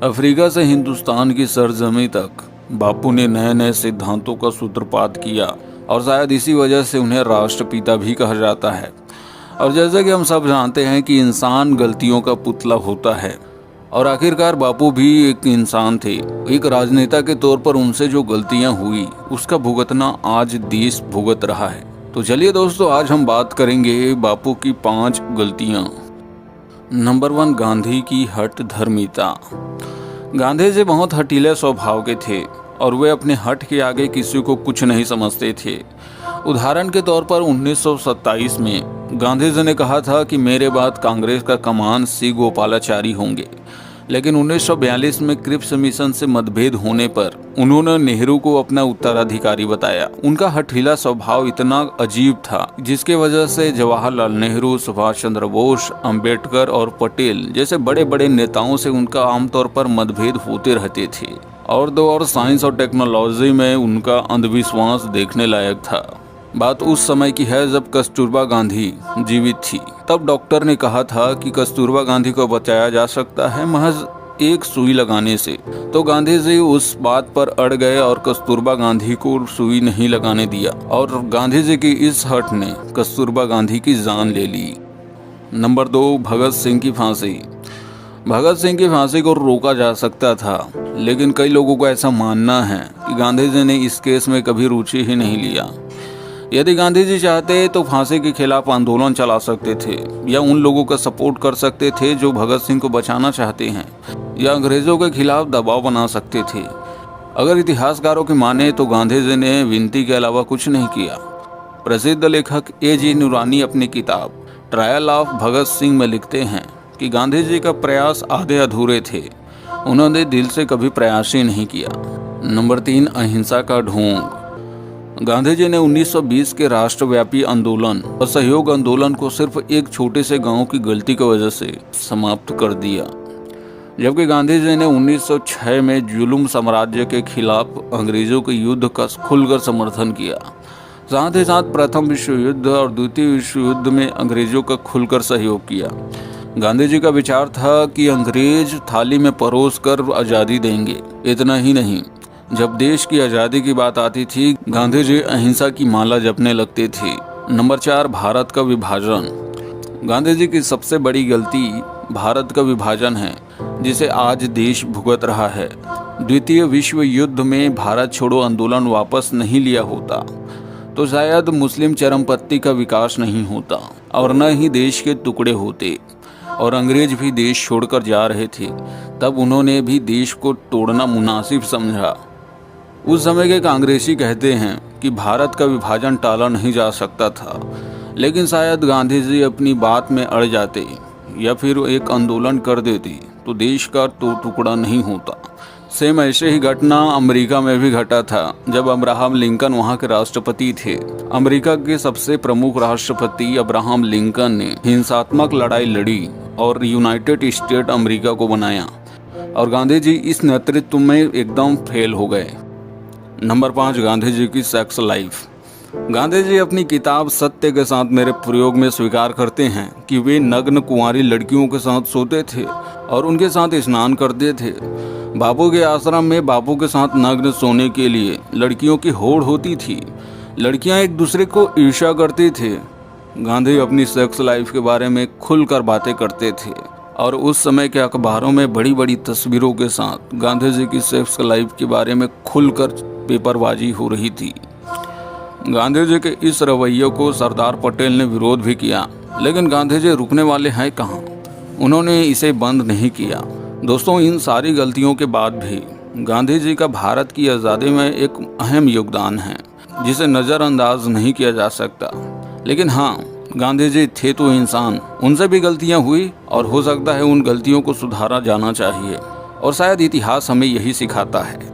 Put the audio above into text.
Africa से हिंदुस्तान की सरजमी तक बापू ने नए नए सिद्धांतों का सूत्रपात किया और शायद इसी वजह से उन्हें राष्ट्रपिता भी कहा जाता है। और जैसे कि हम सब जानते हैं कि इंसान गलतियों का पुतला होता है और आखिरकार बापू भी एक इंसान थे। एक राजनेता के तौर पर उनसे जो गलतियां हुई उसका भुगतना आज देश भुगत रहा है। तो चलिए दोस्तों, आज हम बात करेंगे बापू की 5 गलतियां। नंबर 1, गांधी की हठ धर्मिता। गांधी जी बहुत हठीले स्वभाव के थे और वे अपने हठ के आगे किसी को कुछ नहीं समझते थे। उदाहरण के तौर पर 1927 में गांधी जी ने कहा था कि मेरे बाद कांग्रेस का कमान सी गोपालाचारी होंगे, लेकिन 1942 में क्रिप्स मिशन से मतभेद होने पर उन्होंने नेहरू को अपना उत्तराधिकारी बताया। उनका हठीला स्वभाव इतना अजीब था जिसके वजह से जवाहरलाल नेहरू, सुभाष चंद्र बोस, अंबेडकर और पटेल जैसे बड़े बड़े नेताओं से उनका आमतौर पर मतभेद होते रहते थे। और साइंस और टेक्नोलॉजी में उनका अंधविश्वास देखने लायक था। बात उस समय की है जब कस्तूरबा गांधी जीवित थी। तब डॉक्टर ने कहा था कि कस्तूरबा गांधी को बचाया जा सकता है महज एक सुई लगाने से। तो गांधी जी उस बात पर अड़ गए और कस्तूरबा गांधी को सुई नहीं लगाने दिया और गांधी जी की इस हठ ने कस्तूरबा गांधी की जान ले ली। नंबर 2, भगत सिंह की फांसी। भगत सिंह की फांसी को रोका जा सकता था, लेकिन कई लोगों को ऐसा मानना है कि गांधी जी ने इस केस में कभी रुचि ही नहीं लिया। यदि गांधी जी चाहते तो फांसी के खिलाफ आंदोलन चला सकते थे या उन लोगों का सपोर्ट कर सकते थे जो भगत सिंह को बचाना चाहते हैं, या अंग्रेजों के खिलाफ दबाव बना सकते थे। अगर इतिहासकारों की माने तो गांधी जी ने विनती के अलावा कुछ नहीं किया। प्रसिद्ध लेखक A.G. नुरानी अपनी किताब ट्रायल ऑफ भगत सिंह में लिखते हैं कि गांधी जी का प्रयास आधे अधूरे थे, उन्होंने दिल से कभी प्रयास ही नहीं किया। नंबर 3, अहिंसा का ढोंग। गांधी जी ने 1920 के राष्ट्रव्यापी आंदोलन और सहयोग आंदोलन को सिर्फ एक छोटे से गांव की गलती की वजह से समाप्त कर दिया, जबकि गांधी जी ने 1906 में जुलूम साम्राज्य के खिलाफ अंग्रेजों के युद्ध का खुलकर समर्थन किया। साथ ही साथ प्रथम विश्व युद्ध और द्वितीय विश्व युद्ध में अंग्रेजों का खुलकर सहयोग किया। गांधी जी का विचार था कि अंग्रेज थाली में परोस कर आज़ादी देंगे। इतना ही नहीं, जब देश की आज़ादी की बात आती थी गांधी जी अहिंसा की माला जपने लगते थे। नंबर 4, भारत का विभाजन। गांधी जी की सबसे बड़ी गलती भारत का विभाजन है, जिसे आज देश भुगत रहा है। द्वितीय विश्व युद्ध में भारत छोड़ो आंदोलन वापस नहीं लिया होता तो शायद मुस्लिम चरमपंथी का विकास नहीं होता और न ही देश के टुकड़े होते, और अंग्रेज भी देश छोड़कर जा रहे थे। तब उन्होंने भी देश को तोड़ना मुनासिब समझा। उस समय के कांग्रेसी कहते हैं कि भारत का विभाजन टाला नहीं जा सकता था, लेकिन शायद गांधी जी अपनी बात में अड़ जाते या फिर एक आंदोलन कर देते तो देश का तो टुकड़ा नहीं होता। सेम ऐसे ही घटना अमेरिका में भी घटा था जब अब्राहम लिंकन वहां के राष्ट्रपति थे। अमेरिका के सबसे प्रमुख राष्ट्रपति अब्राहम लिंकन ने हिंसात्मक लड़ाई लड़ी और यूनाइटेड स्टेट अमेरिका को बनाया, और गांधी जी इस नेतृत्व में एकदम फेल हो गए। नंबर 5, गांधी जी की सेक्स लाइफ। गांधी जी अपनी किताब सत्य के साथ मेरे प्रयोग में स्वीकार करते हैं कि वे नग्न कुंवारी लड़कियों के साथ सोते थे और उनके साथ स्नान करते थे। बापू के आश्रम में बापू के साथ नग्न सोने के लिए लड़कियों की होड़ होती थी। लड़कियां एक दूसरे को ईर्ष्या करती थे। गांधी अपनी सेक्स लाइफ के बारे में खुलकर बातें करते थे और उस समय के अखबारों में बड़ी बड़ी तस्वीरों के साथ गांधी जी की सेक्स लाइफ के बारे में खुलकर पेपरबाजी हो रही थी। गांधी जी के इस रवैये को सरदार पटेल ने विरोध भी किया, लेकिन गांधी जी रुकने वाले हैं कहाँ, उन्होंने इसे बंद नहीं किया। दोस्तों, इन सारी गलतियों के बाद भी गांधी जी का भारत की आज़ादी में एक अहम योगदान है जिसे नज़रअंदाज नहीं किया जा सकता। लेकिन हाँ, गांधी जी थे तो इंसान, उनसे भी गलतियां हुई और हो सकता है उन गलतियों को सुधारा जाना चाहिए, और शायद इतिहास हमें यही सिखाता है।